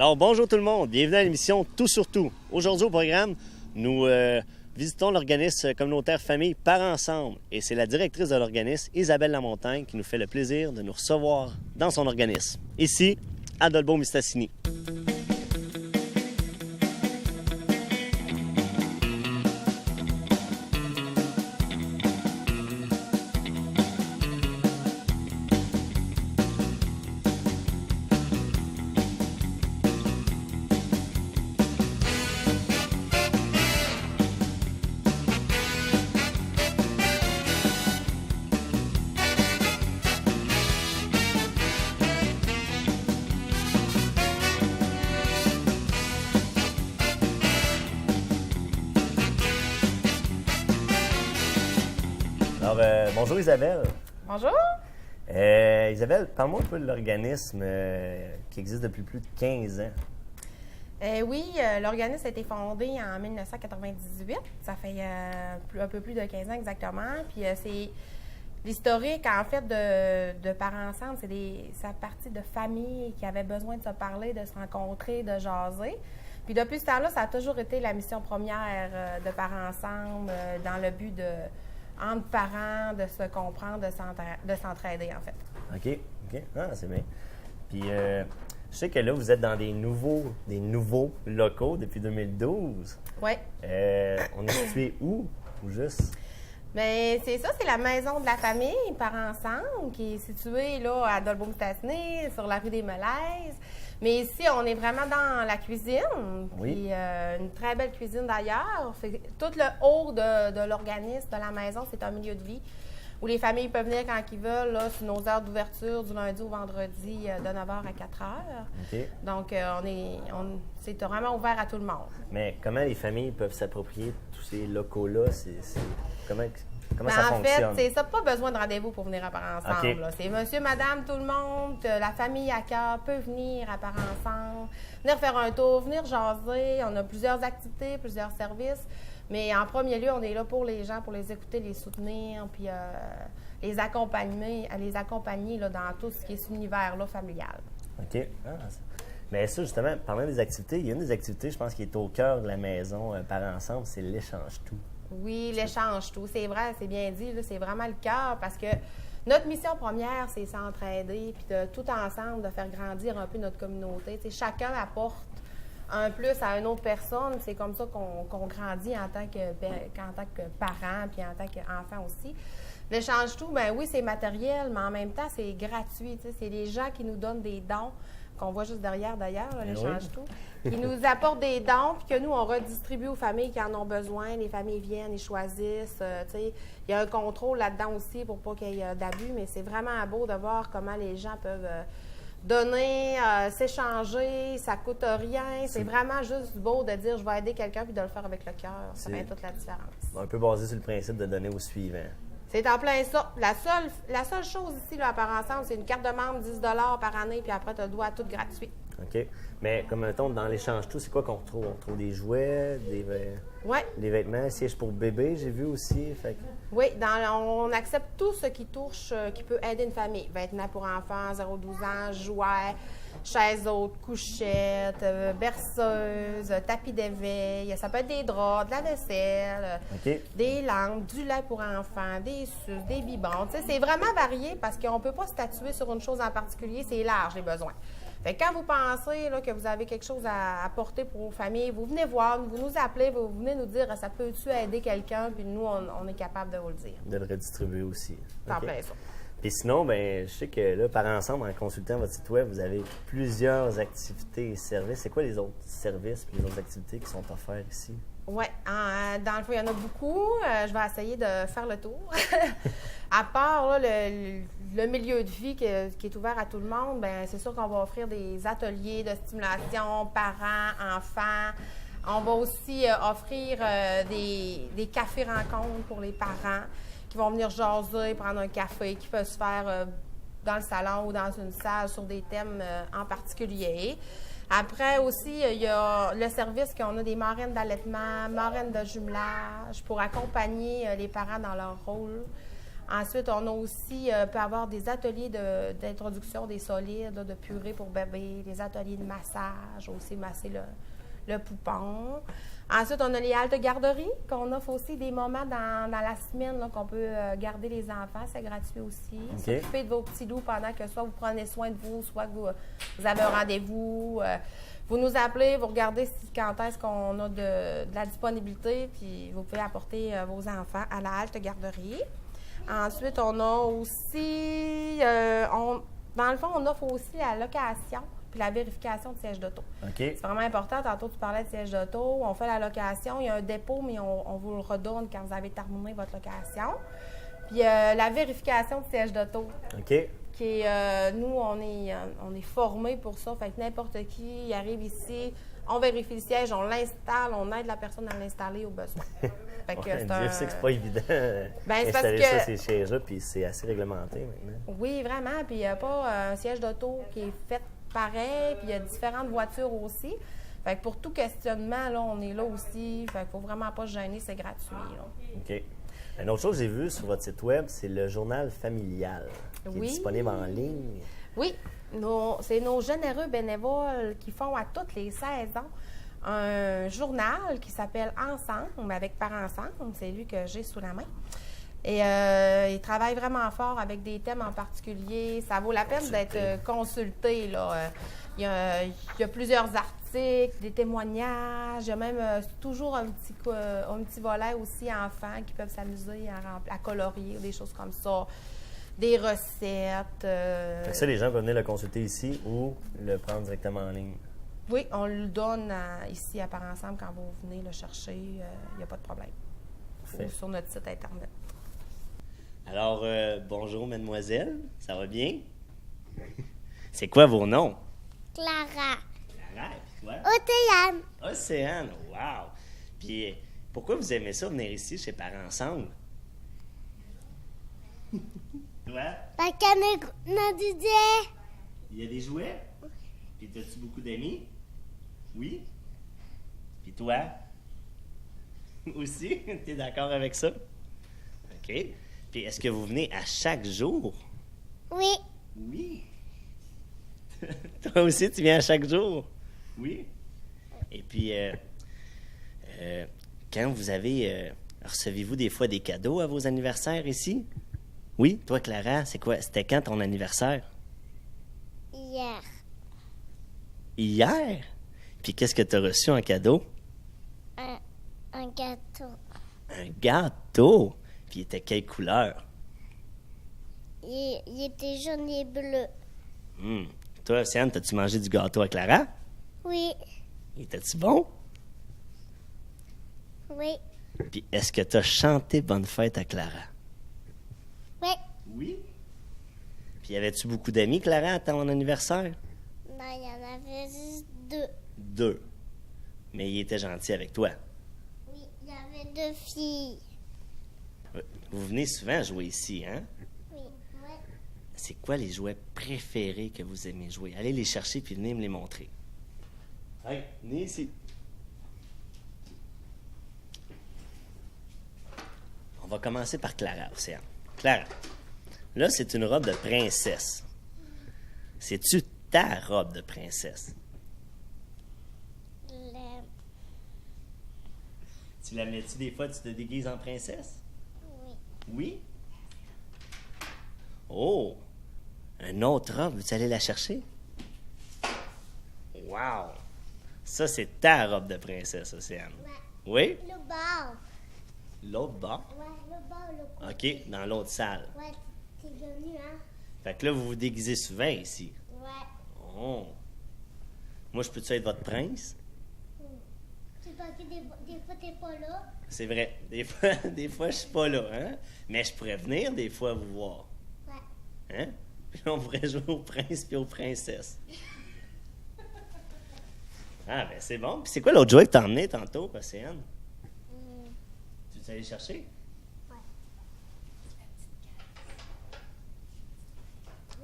Alors, bonjour tout le monde, bienvenue à l'émission Tout sur tout. Aujourd'hui au programme, nous visitons l'organisme communautaire Famille Par Ensemble et c'est la directrice de l'organisme, Isabelle Lamontagne, qui nous fait le plaisir de nous recevoir dans son organisme. Ici, à Dolbeau-Mistassini. Alors, bonjour Isabelle. Bonjour. Isabelle, parle-moi un peu de l'organisme qui existe depuis plus de 15 ans. L'organisme a été fondé en 1998. Ça fait un peu plus de 15 ans exactement. Puis c'est l'historique, en fait, de Par Ensemble. C'est partie de familles qui avaient besoin de se parler, de se rencontrer, de jaser. Puis depuis ce temps-là, ça a toujours été la mission première de Par Ensemble dans le but entre parents, de se comprendre, de s'entraider, en fait. OK. Ah, c'est bien. Puis, je sais que là, vous êtes dans des nouveaux locaux depuis 2012. Oui. On est situé où? Ou juste? Bien, c'est ça, c'est la maison de la famille Par Ensemble qui est située là à Dolbeau-Mistassini, sur la rue des Molaises. Mais ici, on est vraiment dans la cuisine. Oui. Puis, une très belle cuisine d'ailleurs. Tout le haut de l'organisme, de la maison, c'est un milieu de vie où les familles peuvent venir quand ils veulent, là, sur nos heures d'ouverture du lundi au vendredi de 9h à 4h. OK. Donc, c'est vraiment ouvert à tout le monde. Mais comment les familles peuvent s'approprier tous ces locaux-là? Comment Ben, ça en fonctionne? fait, ça n'a pas besoin de rendez-vous pour venir à Par Ensemble. OK. Là. C'est monsieur, madame, tout le monde, la famille à cœur peut venir à Par Ensemble, venir faire un tour, venir jaser. On a plusieurs activités, plusieurs services. Mais en premier lieu, on est là pour les gens, pour les écouter, les soutenir, puis les accompagner là, dans tout ce qui est cet univers-là familial. OK. Mais ça, justement, parlant des activités, il y a une des activités, je pense, qui est au cœur de la maison Par Ensemble, c'est l'échange-tout. Oui, l'échange-tout. C'est vrai, c'est bien dit, là, c'est vraiment le cœur parce que notre mission première, c'est s'entraider, puis de tout ensemble, de faire grandir un peu notre communauté. T'sais, chacun apporte un plus à une autre personne. C'est comme ça qu'on grandit en tant que parent, puis en tant qu'enfant aussi. L'échange-tout, ben oui, c'est matériel, mais en même temps, c'est gratuit. T'sais. C'est les gens qui nous donnent des dons, qu'on voit juste derrière d'ailleurs, l'échange-tout, qui nous apportent des dons, puis que nous, on redistribue aux familles qui en ont besoin. Les familles viennent, ils choisissent. Il y a un contrôle là-dedans aussi pour pas qu'il y ait d'abus, mais c'est vraiment beau de voir comment les gens peuvent donner, s'échanger, ça coûte rien. C'est vraiment juste beau de dire je vais aider quelqu'un puis de le faire avec le cœur. Ça fait toute la différence. Un peu basé sur le principe de donner au suivant. C'est en plein ça. La seule chose ici, là, à Par Ensemble, c'est une carte de membre, 10 par année, puis après, tu as le droit à tout gratuit. OK. Mais comme mettons, dans l'échange-tout, c'est quoi qu'on retrouve? On retrouve des jouets, des vêtements, sièges pour bébé, j'ai vu aussi. Fait que... Oui, on accepte tout ce qui touche, qui peut aider une famille. Vêtements pour enfants, 0-12 ans, jouets, chaises hautes, couchettes, berceuses, tapis d'éveil. Ça peut être des draps, de la vaisselle, des lampes, du lait pour enfants, des suces, des biberons. Tu sais, c'est vraiment varié parce qu'on ne peut pas statuer sur une chose en particulier. C'est large, les besoins. Fait que quand vous pensez là, que vous avez quelque chose à apporter pour vos familles, vous venez voir, vous nous appelez, vous venez nous dire ça peut-tu aider quelqu'un, puis nous, on est capable de vous le dire. De le redistribuer aussi. C'est en plein ça. Puis sinon, ben, je sais que là, Par Ensemble, en consultant votre site web, vous avez plusieurs activités et services. C'est quoi les autres services et les autres activités qui sont offerts ici? Oui, dans le fond, il y en a beaucoup. Je vais essayer de faire le tour. À part là, le milieu de vie qui est ouvert à tout le monde, bien, c'est sûr qu'on va offrir des ateliers de stimulation, parents, enfants. On va aussi offrir des cafés-rencontres pour les parents qui vont venir jaser, prendre un café, qui peut se faire dans le salon ou dans une salle sur des thèmes en particulier. Après aussi, il y a le service qu'on a des marraines d'allaitement, marraines de jumelage pour accompagner les parents dans leur rôle Ensuite, on a aussi, peut avoir des ateliers d'introduction des solides, là, de purée pour bébé, des ateliers de massage, aussi masser le poupon. Ensuite, on a les haltes garderies, qu'on offre aussi des moments dans la semaine là, qu'on peut garder les enfants. C'est gratuit aussi. Okay. S'occuper de vos petits loups pendant que soit vous prenez soin de vous, soit que vous avez un rendez-vous. Vous nous appelez, vous regardez quand est-ce qu'on a de la disponibilité, puis vous pouvez apporter vos enfants à la halte garderie. Ensuite, on a aussi, dans le fond, on offre aussi la location puis la vérification de siège d'auto. Okay. C'est vraiment important. Tantôt, tu parlais de siège d'auto. On fait la location. Il y a un dépôt, mais on vous le redonne quand vous avez terminé votre location. Puis la vérification de siège d'auto. OK. Qui est, nous, on est formés pour ça. Fait que n'importe qui arrive ici, on vérifie le siège, on l'installe, on aide la personne à l'installer au besoin. Fait que Dieu sait que c'est pas évident d'installer ça, ces sièges-là, puis c'est assez réglementé maintenant. Oui, vraiment. Puis il n'y a pas un siège d'auto qui est fait pareil, puis il y a différentes voitures aussi. Fait que pour tout questionnement, là, on est là aussi. Fait qu'il faut vraiment pas se gêner, c'est gratuit. Là. OK. Une autre chose que j'ai vue sur votre site web, c'est le journal familial qui est disponible en ligne. Oui, c'est nos généreux bénévoles qui font à toutes les saisons un journal qui s'appelle Ensemble, avec Par Ensemble. C'est lui que j'ai sous la main. Et il travaille vraiment fort avec des thèmes en particulier. Ça vaut la peine d'être consulté. Là. Il y a plusieurs articles, des témoignages. Il y a même toujours un petit volet aussi enfants qui peuvent s'amuser à colorier ou des choses comme ça. Des recettes. Fait que ça, les gens peuvent venir le consulter ici ou le prendre directement en ligne? Oui, on le donne ici à Par Ensemble quand vous venez le chercher. Il n'y a pas de problème. Ou sur notre site Internet. Alors, bonjour, mademoiselle. Ça va bien? C'est quoi vos noms? Clara. Clara, puis quoi? Océane. Océane, wow! Puis, pourquoi vous aimez ça, venir ici chez Parents Ensemble? Toi? Parce qu'on a du jouet. Il y a des jouets? Puis, as-tu beaucoup d'amis? Oui? Puis toi? Aussi? T'es d'accord avec ça? OK. Puis, est-ce que vous venez à chaque jour? Oui. Oui. Toi aussi, tu viens à chaque jour? Oui. Et puis, quand vous avez... recevez-vous des fois des cadeaux à vos anniversaires ici? Oui. Toi, Clara, c'était quand ton anniversaire? Hier. Hier? Puis qu'est-ce que tu as reçu en cadeau? Un gâteau. Un gâteau? Puis il était quelle couleur? Il était jaune et bleu. Toi, Océane, t'as-tu mangé du gâteau à Clara? Oui. Il était-tu bon? Oui. Puis est-ce que t'as chanté Bonne fête à Clara? Oui. Oui. Puis y avait-tu beaucoup d'amis, Clara, à ton anniversaire? Non, il y en avait juste 2. 2. Mais il était gentil avec toi. Oui, il y avait 2 filles. Vous venez souvent jouer ici, hein? Oui. Ouais. C'est quoi les jouets préférés que vous aimez jouer? Allez les chercher puis venez me les montrer. Hey, venez ici. On va commencer par Clara, Océane. Clara, là, c'est une robe de princesse. C'est-tu ta robe de princesse? Tu la mets-tu des fois, tu te déguises en princesse? Oui. Oui? Oh! Une autre robe, veux-tu aller la chercher? Wow! Ça, c'est ta robe de princesse, Océane. Ouais. Oui? Le bord. L'autre bord? Ouais, le bord, le côté. OK, dans l'autre salle. Ouais, t'es venu, hein? Fait que là, vous vous déguisez souvent ici. Ouais. Oh! Moi, je peux-tu être votre prince? C'est parce que des fois, t'es pas là. C'est vrai. Des fois, je suis pas là, hein? Mais je pourrais venir des fois vous voir. Ouais. Hein? Puis on pourrait jouer au prince puis aux princesses. Ah, ben c'est bon. Puis c'est quoi l'autre jouet que t'as emmené tantôt, Océane? Tu veux aller chercher? Ouais.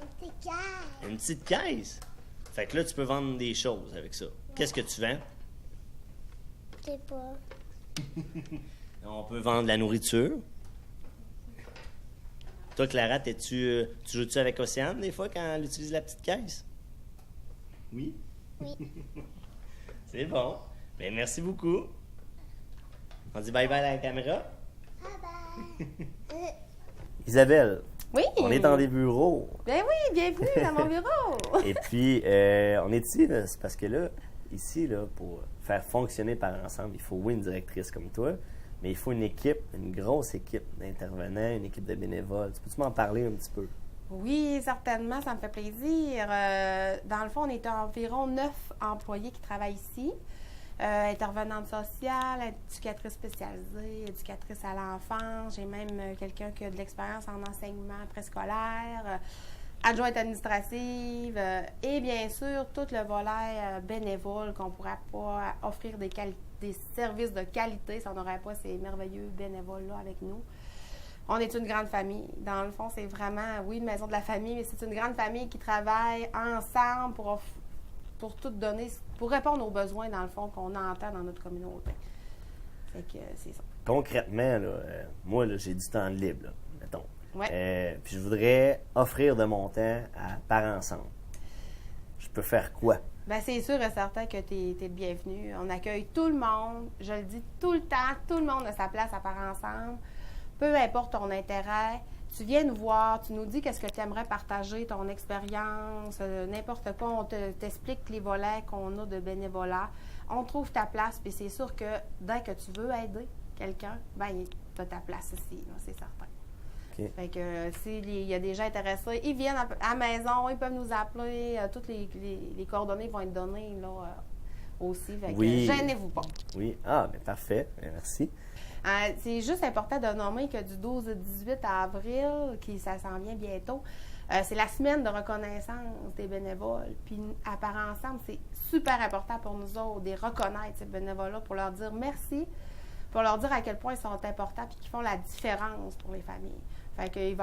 Une petite caisse. Une petite caisse? Fait que là, tu peux vendre des choses avec ça. Qu'est-ce que tu vends? Je sais pas. On peut vendre de la nourriture. Toi, Clara, tu joues-tu avec Océane des fois quand elle utilise la petite caisse? Oui? Oui. C'est bon. Bien, merci beaucoup. On dit bye-bye à la caméra. Bye bye. Isabelle, Oui. on est dans des bureaux. Ben oui, bienvenue dans mon bureau. Et puis, on est ici, là, c'est parce que là, ici, là, pour faire fonctionner par ensemble, il faut, oui, une directrice comme toi, mais il faut une équipe, une grosse équipe d'intervenants, une équipe de bénévoles. Tu peux-tu m'en parler un petit peu? Oui, certainement, ça me fait plaisir. Dans le fond, on est environ 9 employés qui travaillent ici. Intervenante sociale, éducatrice spécialisée, éducatrice à l'enfance. J'ai même quelqu'un qui a de l'expérience en enseignement préscolaire, adjointe administrative et bien sûr tout le volet bénévole qu'on ne pourrait pas offrir des services de qualité si on n'aurait pas ces merveilleux bénévoles-là avec nous. On est une grande famille. Dans le fond, c'est vraiment, oui, une maison de la famille, mais c'est une grande famille qui travaille ensemble pour tout donner, pour répondre aux besoins, dans le fond, qu'on entend dans notre communauté. Fait que c'est ça. Concrètement, là, moi, là, j'ai du temps libre, là, mettons. Ouais. Puis je voudrais offrir de mon temps à Parents Ensemble. Je peux faire quoi? Bien, c'est sûr et certain que tu es le bienvenu. On accueille tout le monde. Je le dis tout le temps, tout le monde a sa place à Parents Ensemble. Peu importe ton intérêt, tu viens nous voir, tu nous dis qu'est-ce que tu aimerais partager, ton expérience, n'importe quoi. On t'explique les volets qu'on a de bénévolat. On trouve ta place, puis c'est sûr que dès que tu veux aider quelqu'un, bien, tu as ta place ici, là, c'est certain. OK. Fait que s'il y a des gens intéressés, ils viennent à la maison, ils peuvent nous appeler, toutes les coordonnées vont être données là, aussi. Fait que Oui. gênez-vous pas. Oui. Ah, bien parfait. Bien, merci. C'est juste important de nommer que du 12 au 18 avril, ça s'en vient bientôt, c'est la semaine de reconnaissance des bénévoles. Puis à Parents Ensemble, c'est super important pour nous autres de reconnaître ces bénévoles-là pour leur dire merci, pour leur dire à quel point ils sont importants et qu'ils font la différence pour les familles. Fait que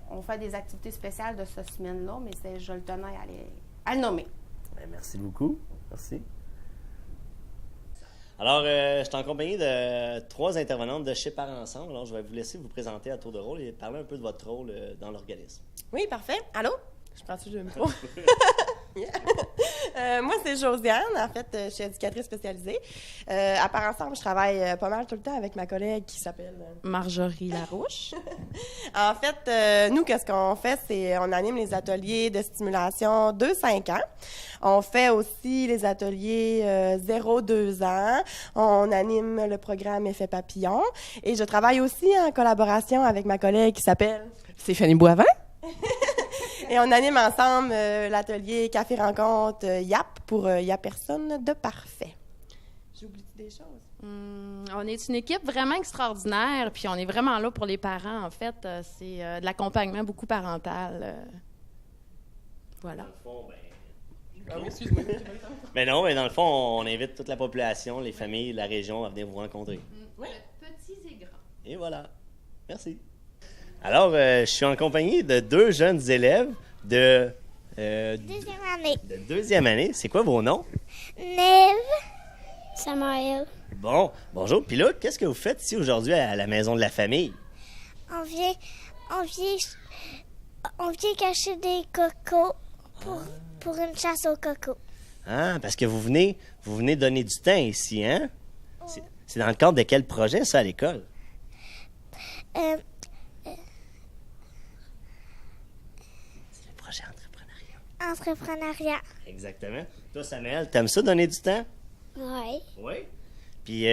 on fait des activités spéciales de cette semaine-là, mais je le tenais à le nommer. Bien, merci beaucoup. Merci. Alors, je suis en compagnie de 3 intervenantes de chez Parents Ensemble. Alors, je vais vous laisser vous présenter à tour de rôle et parler un peu de votre rôle dans l'organisme. Oui, parfait. Allô? Je prends-tu le micro? Moi, c'est Josiane. En fait, je suis éducatrice spécialisée. À Parents Ensemble, je travaille pas mal tout le temps avec ma collègue qui s'appelle Marjorie Larouche. En fait, nous, qu'est-ce qu'on fait? C'est on anime les ateliers de stimulation 2-5 ans. On fait aussi les ateliers 0-2 ans. On anime le programme Effet Papillon. Et je travaille aussi en collaboration avec ma collègue qui s'appelle Stéphanie Boivin. Et on anime ensemble l'atelier Café Rencontre YAP pour YA Personne de Parfait. J'oublie des choses? On est une équipe vraiment extraordinaire, puis on est vraiment là pour les parents, en fait. C'est de l'accompagnement beaucoup parental. Voilà. Dans le fond, Ah oui, excuse-moi. mais non, mais dans le fond, on invite toute la population, les familles, la région à venir vous rencontrer. Oui. Petits et grands. Et voilà. Merci. Alors, je suis en compagnie de 2 jeunes élèves de Deuxième année. deuxième année. C'est quoi vos noms? Neve. Samael. Bon, bonjour. Puis là, qu'est-ce que vous faites ici aujourd'hui à la maison de la famille? On vient cacher des cocos pour une chasse aux cocos. Ah, parce que vous venez donner du temps ici, hein? C'est dans le cadre de quel projet, ça, à l'école? Euh, C'est le projet entrepreneuriat. entrepreneuriat. Exactement. Toi, Samuel, t'aimes ça donner du temps? Oui. Oui. Puis,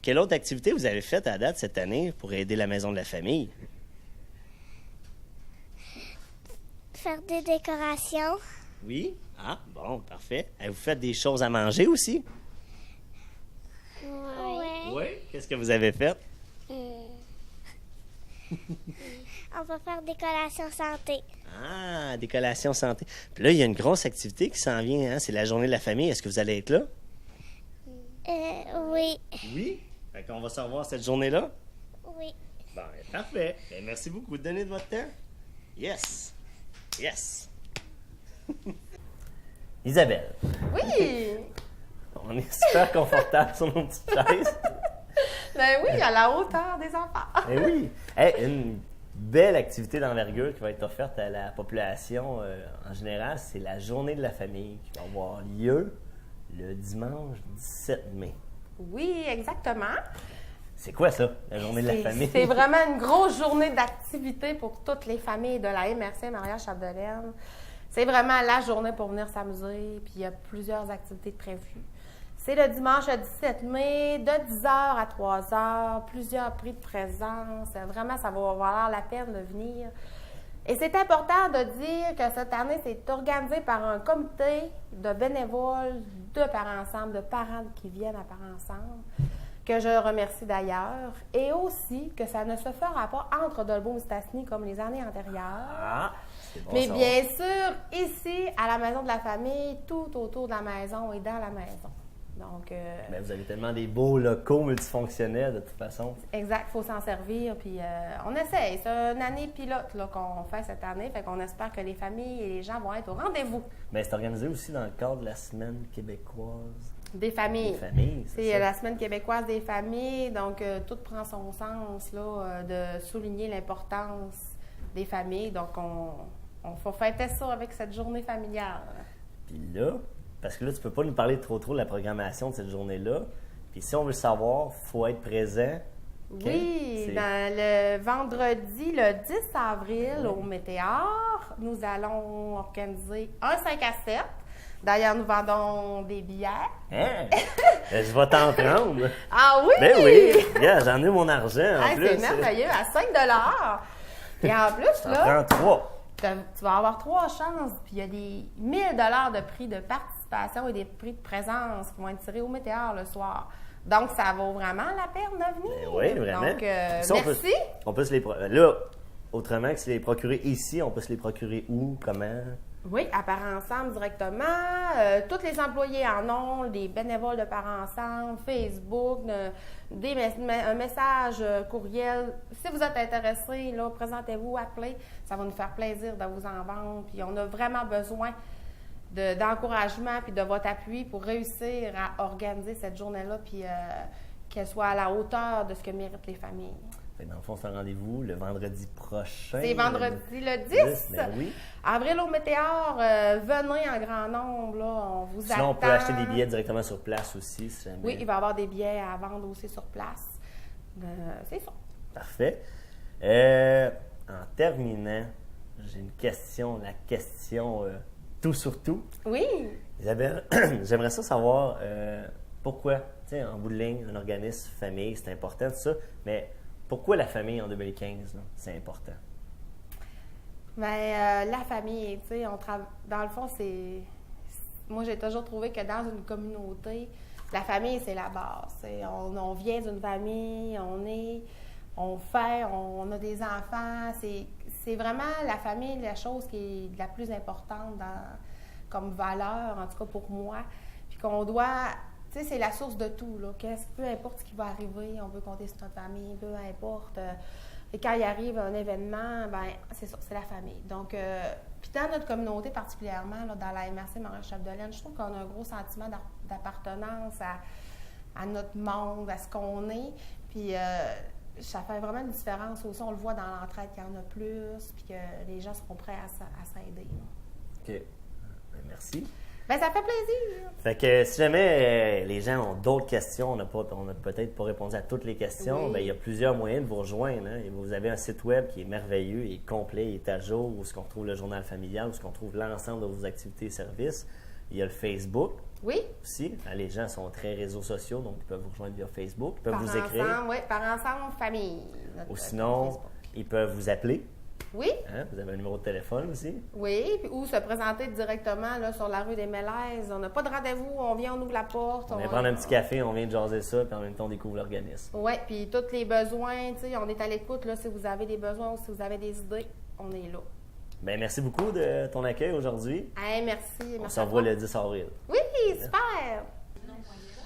quelle autre activité vous avez faite à date cette année pour aider la maison de la famille? Faire des décorations. Oui? Ah, bon, parfait. Vous faites des choses à manger aussi? Oui. Oui. Qu'est-ce que vous avez fait? On va faire des collations santé. Ah, des collations santé. Puis là, il y a une grosse activité qui s'en vient, hein? C'est la journée de la famille. Est-ce que vous allez être là? Oui. Oui. Fait qu'on va se revoir cette journée-là? Oui. Bon, parfait. Ben, merci beaucoup de donner de votre temps. Yes. Yes. Isabelle, Oui! on est super confortable sur nos petites chaises. Ben oui, à la hauteur des enfants. Eh oui. Hey, une belle activité d'envergure qui va être offerte à la population en général. C'est la Journée de la famille qui va avoir lieu le dimanche 17 mai. Oui, exactement. C'est quoi ça, la Journée de la famille? C'est vraiment une grosse journée d'activité pour toutes les familles de la MRC Maria-Chapdelaine. C'est vraiment la journée pour venir s'amuser, puis il y a plusieurs activités prévues. C'est le dimanche 17 mai, de 10h à 3h, plusieurs prix de présence. Vraiment, ça va valoir la peine de venir. Et c'est important de dire que cette année, c'est organisé par un comité de bénévoles de Parents Ensemble, de parents qui viennent à Parents Ensemble, que je remercie d'ailleurs, et aussi que ça ne se fera pas entre Dolbeau-Mistassini comme les années antérieures. Ah, c'est bon, mais ça bien sûr, ici, à la maison de la famille, tout autour de la maison et dans la maison. Donc, Ben, vous avez tellement des beaux locaux multifonctionnels de toute façon. exact, il faut s'en servir. Puis on essaye. C'est une année pilote là, qu'on fait cette année. Fait qu'on espère que les familles et les gens vont être au rendez-vous. Ben, c'est organisé aussi dans le cadre de la Semaine québécoise Des familles. des familles. C'est ça? la Semaine québécoise des familles. Donc, tout prend son sens là, de souligner l'importance des familles. Donc, on faut fêter ça avec cette journée familiale. Puis là, parce que là, tu peux pas nous parler trop de la programmation de cette journée-là. Puis si on veut le savoir, il faut être présent. OK? Oui, C'est- dans le vendredi, le 10 avril, au Météor, nous allons organiser un 5 à 7. D'ailleurs, nous vendons des billets. Hein? Ben, je vais t'en prendre. Ah oui! Ben oui! Regarde, j'en ai mon argent en Hey, plus. c'est merveilleux, à 5 Et en plus, J'en là, prends 3. tu vas avoir 3 chances. Puis il y a des 1000 de prix de participation et des prix de présence qui vont être tirés au Météor le soir. Donc, ça vaut vraiment la peine de venir. Ben oui, vraiment. Donc, Ça, merci. On peut se les là, autrement que se les procurer ici, on peut se les procurer où, comment? Oui, à Parents Ensemble directement. Tous les employés en ont, des bénévoles de Parents Ensemble, Facebook, un message courriel. Si vous êtes intéressé, là, présentez-vous, appelez. Ça va nous faire plaisir de vous en vendre. Puis on a vraiment besoin d'encouragement puis de votre appui pour réussir à organiser cette journée-là puis qu'elle soit à la hauteur de ce que méritent les familles. Fait que dans le fond, c'est un rendez-vous le vendredi prochain. C'est vendredi le 10. Ben oui. Avril au Météor, venez en grand nombre, là, on vous attend. Sinon, on peut acheter des billets directement sur place aussi. Si jamais. Oui, il va y avoir des billets à vendre aussi sur place. C'est ça. Parfait. En terminant, j'ai une question, la question tout sur tout. Oui, Isabelle, j'aimerais ça savoir pourquoi, tu sais, en bout de ligne, un organisme famille, c'est important, tout ça, mais pourquoi la famille en 2015, là, c'est important? mais la famille, tu sais, dans le fond, c'est... Moi, j'ai toujours trouvé que dans une communauté, la famille, c'est la base. On vient d'une famille, on a des enfants. C'est vraiment la famille, la chose qui est la plus importante comme valeur, en tout cas pour moi. Puis qu'on doit... Tu sais, c'est la source de tout, là. Peu importe ce qui va arriver, on peut compter sur notre famille, peu importe. Et quand il arrive un événement, ben c'est ça, c'est la famille. Donc, puis dans notre communauté particulièrement, là, dans la MRC Maria-Chapdelaine, je trouve qu'on a un gros sentiment d'appartenance à notre monde, à ce qu'on est. Puis ça fait vraiment une différence aussi. On le voit dans l'entraide qu'il y en a plus, puis que les gens seront prêts à s'aider. OK. Ben, merci. Bien, ça fait plaisir. Fait que si jamais les gens ont d'autres questions, on n'a peut-être pas répondu à toutes les questions, Oui. bien, il y a plusieurs moyens de vous rejoindre. Hein. Et vous avez un site web qui est merveilleux et complet, il est à jour, où est-ce qu'on retrouve le journal familial, où est-ce qu'on trouve l'ensemble de vos activités et services. Il y a le Facebook Oui. aussi. Hein, les gens sont très réseaux sociaux, donc ils peuvent vous rejoindre via Facebook. Ils peuvent Par vous écrire. ensemble, oui, par ensemble, famille. Ou sinon, Facebook. ils peuvent vous appeler. Oui, Hein. Vous avez un numéro de téléphone aussi. oui, ou se présenter directement là, sur la rue des Mélèzes. On n'a pas de rendez-vous, on vient, on ouvre la porte. On vient prendre un petit café, on vient de jaser ça, puis en même temps, on découvre l'organisme. Oui, puis tous les besoins, tu sais, on est à l'écoute, là, si vous avez des besoins ou si vous avez des idées, on est là. Bien, merci beaucoup de ton accueil aujourd'hui. Hey, merci. On merci se à revoit toi. le 10 avril. Oui, super.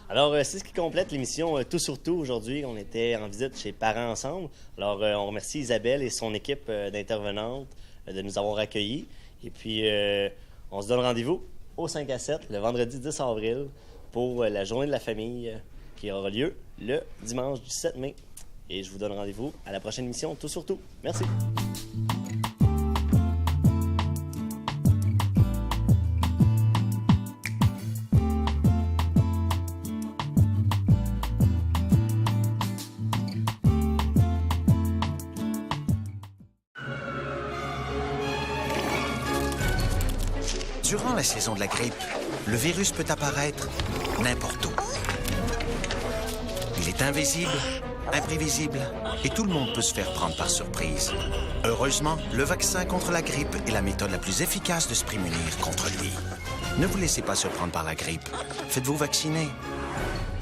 Alors, c'est ce qui complète l'émission Tout sur tout aujourd'hui. On était en visite chez Parents Ensemble. Alors, on remercie Isabelle et son équipe d'intervenantes de nous avoir accueillis. Et puis, on se donne rendez-vous au 5 à 7, le vendredi 10 avril, pour la journée de la famille qui aura lieu le dimanche du 7 mai. Et je vous donne rendez-vous à la prochaine émission Tout sur tout. Merci. Durant la saison de la grippe, le virus peut apparaître n'importe où. Il est invisible, imprévisible, et tout le monde peut se faire prendre par surprise. Heureusement, le vaccin contre la grippe est la méthode la plus efficace de se prémunir contre lui. Ne vous laissez pas surprendre par la grippe. Faites-vous vacciner.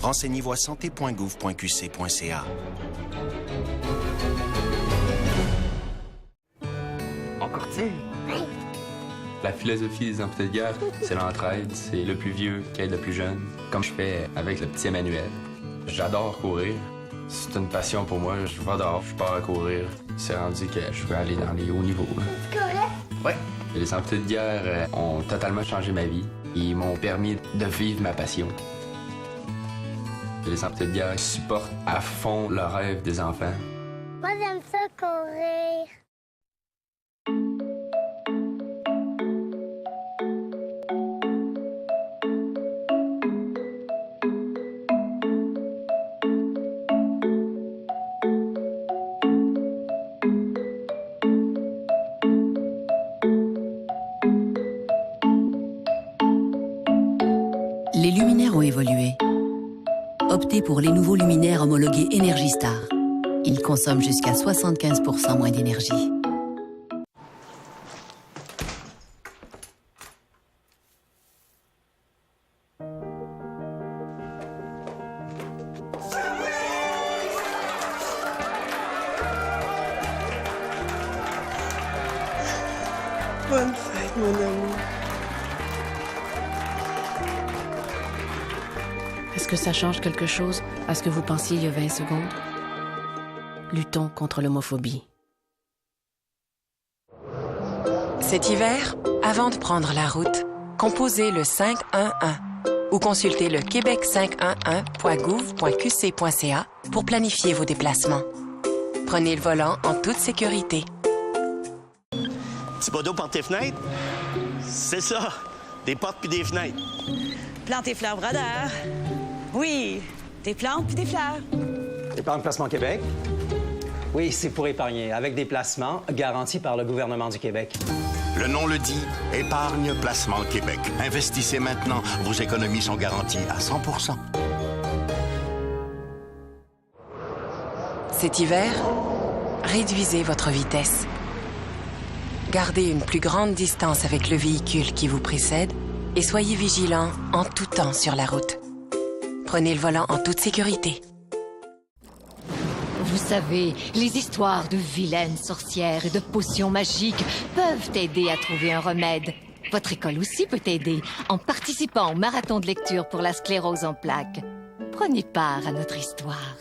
Renseignez-vous à santé.gouv.qc.ca. On courtille? La philosophie des amputés de guerre, c'est l'entraide. C'est le plus vieux qui aide le plus jeune, comme je fais avec le petit Emmanuel. J'adore courir. C'est une passion pour moi. Je vais dehors, je pars à courir. C'est rendu que je veux aller dans les hauts niveaux. C'est correct? Ouais. Les amputés de guerre ont totalement changé ma vie. Ils m'ont permis de vivre ma passion. Les amputés de guerre supportent à fond le rêve des enfants. Moi, j'aime ça courir. Les luminaires ont évolué. Optez pour les nouveaux luminaires homologués Energy Star. Ils consomment jusqu'à 75% moins d'énergie. Bonne fête, mon ami. Est-ce que ça change quelque chose à ce que vous pensiez il y a 20 secondes? Luttons contre l'homophobie. Cet hiver, avant de prendre la route, composez le 511 ou consultez le québec511.gouv.qc.ca pour planifier vos déplacements. Prenez le volant en toute sécurité. Petit bodo pour tes fenêtres? C'est ça, des portes puis des fenêtres. Plantes et fleurs brodeur. Oui, des plantes puis des fleurs. Épargne Placement Québec? Oui, c'est pour épargner, avec des placements garantis par le gouvernement du Québec. Le nom le dit, Épargne Placement Québec. Investissez maintenant, vos économies sont garanties à 100%. Cet hiver, réduisez votre vitesse. Gardez une plus grande distance avec le véhicule qui vous précède et soyez vigilant en tout temps sur la route. Prenez le volant en toute sécurité. Vous savez, les histoires de vilaines sorcières et de potions magiques peuvent aider à trouver un remède. Votre école aussi peut aider en participant au marathon de lecture pour la sclérose en plaques. Prenez part à notre histoire.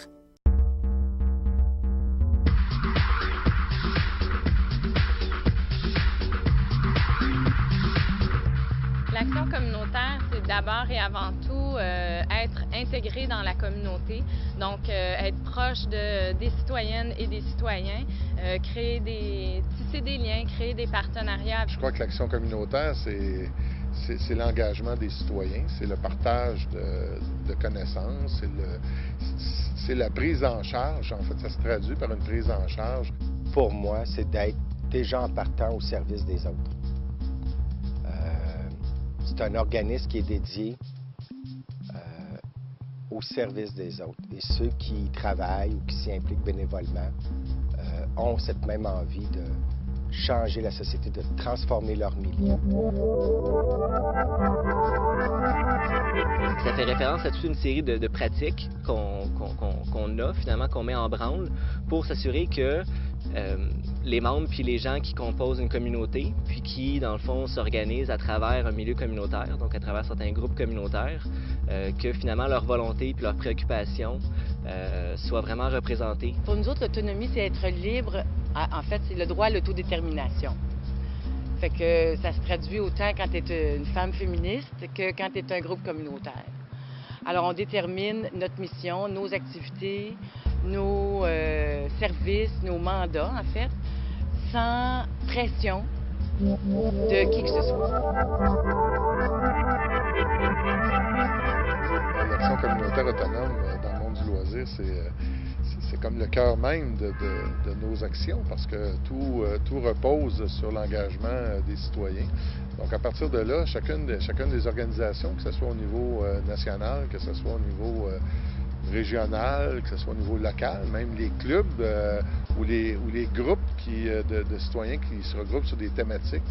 L'action communautaire, c'est d'abord et avant tout être intégré dans la communauté, donc être proche des citoyennes et des citoyens, tisser des liens, créer des partenariats. Je crois que l'action communautaire, c'est l'engagement des citoyens, c'est le partage de connaissances, c'est la prise en charge. En fait, ça se traduit par une prise en charge. Pour moi, c'est d'être déjà en partant au service des autres. C'est un organisme qui est dédié au service des autres. Et ceux qui y travaillent ou qui s'y impliquent bénévolement ont cette même envie de changer la société, de transformer leur milieu. Ça fait référence à toute une série de pratiques qu'on a, finalement, qu'on met en branle pour s'assurer que les membres puis les gens qui composent une communauté, puis qui, dans le fond, s'organisent à travers un milieu communautaire, donc à travers certains groupes communautaires, que finalement leur volonté puis leurs préoccupations soient vraiment représentées. Pour nous autres, l'autonomie, c'est être libre. En fait, c'est le droit à l'autodétermination. Fait que ça se traduit autant quand tu es une femme féministe que quand tu es un groupe communautaire. Alors, on détermine notre mission, nos activités, nos services, nos mandats, en fait, sans pression de qui que ce soit. L'action communautaire autonome dans le monde du loisir, c'est comme le cœur même de nos actions parce que tout repose sur l'engagement des citoyens. Donc, à partir de là, chacune des organisations, que ce soit au niveau national, que ce soit au niveau régional, que ce soit au niveau local, même les clubs ou les groupes de citoyens qui se regroupent sur des thématiques.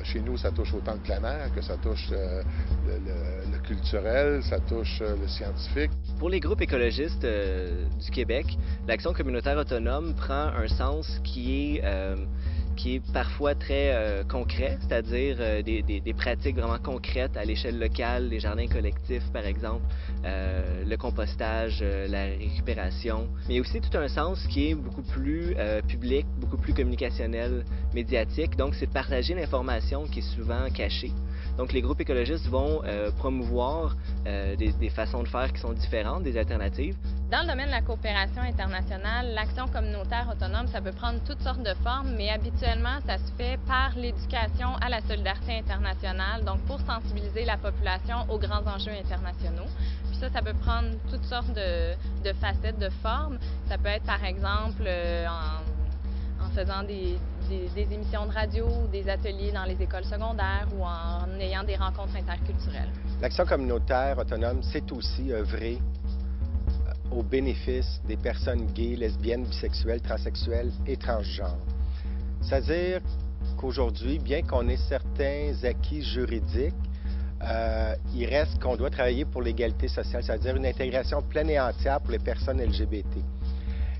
Chez nous, ça touche autant le plein air que ça touche le culturel, ça touche le scientifique. Pour les groupes écologistes du Québec, l'action communautaire autonome prend un sens qui est parfois très concret, c'est-à-dire des pratiques vraiment concrètes à l'échelle locale, les jardins collectifs par exemple, le compostage, la récupération, mais aussi tout un sens qui est beaucoup plus public, beaucoup plus communicationnel, médiatique, donc c'est de partager l'information qui est souvent cachée. Donc les groupes écologistes vont promouvoir des façons de faire qui sont différentes, des alternatives. Dans le domaine de la coopération internationale, l'action communautaire autonome, ça peut prendre toutes sortes de formes, mais habituellement, ça se fait par l'éducation à la solidarité internationale, donc pour sensibiliser la population aux grands enjeux internationaux. Puis ça peut prendre toutes sortes de facettes, de formes. Ça peut être, par exemple, en faisant des émissions de radio, des ateliers dans les écoles secondaires ou en ayant des rencontres interculturelles. L'action communautaire autonome, c'est aussi œuvrer au bénéfice des personnes gays, lesbiennes, bisexuelles, transsexuelles et transgenres. C'est-à-dire qu'aujourd'hui, bien qu'on ait certains acquis juridiques, il reste qu'on doit travailler pour l'égalité sociale, c'est-à-dire une intégration pleine et entière pour les personnes LGBT.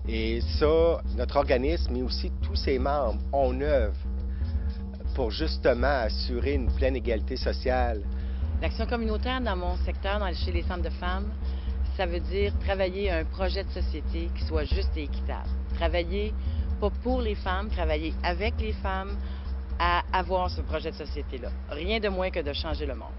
Et ça, notre organisme, mais aussi tous ses membres, on œuvre pour justement assurer une pleine égalité sociale. L'action communautaire dans mon secteur, chez les centres de femmes, ça veut dire travailler à un projet de société qui soit juste et équitable. Travailler pas pour les femmes, travailler avec les femmes à avoir ce projet de société-là. Rien de moins que de changer le monde.